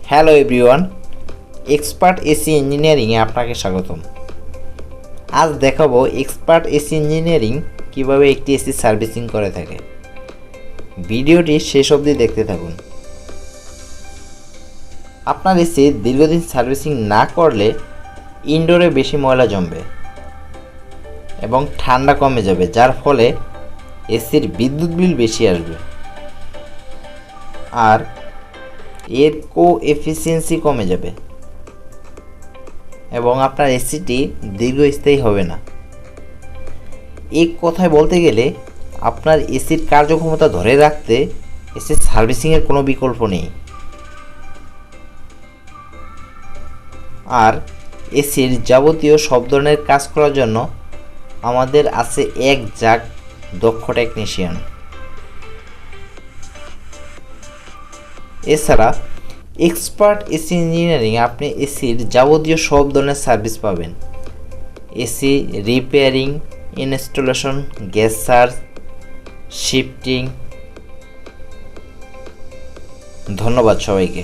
Hello everyone, expert AC ইঞ্জিনিয়ারিংয়ে আপনাকে স্বাগতম। আজ দেখাবো এক্সপার্ট এসি ইঞ্জিনিয়ারিং কীভাবে একটি এসি সার্ভিসিং করে থাকে। ভিডিওটি শেষ অবধি দেখতে থাকুন। আপনার এসি দীর্ঘদিন সার্ভিসিং না করলে ইনডোরে বেশি ময়লা জমবে এবং ঠান্ডা কমে যাবে, যার ফলে এসির বিদ্যুৎ বিল বেশি আসবে আর এর কোএফিসিয়েন্সি কমে যাবে এবং আপনার এসিটি দীর্ঘস্থায়ী হবে না। এক কথায় বলতে গেলে আপনার এসির কার্যক্ষমতা ধরে রাখতে এসির সার্ভিসিংয়ের কোনো বিকল্প নেই। আর এসির যাবতীয় সব ধরনের কাজ করার জন্য আমাদের আছে এক জাগ দক্ষ টেকনিশিয়ান। এছাড়া এক্সপার্ট এসি ইঞ্জিনিয়ারিং আপনি এসির যাবতীয় সব ধরনের সার্ভিস পাবেন। AC repairing, installation, gas charge, shifting. ধন্যবাদ সবাইকে।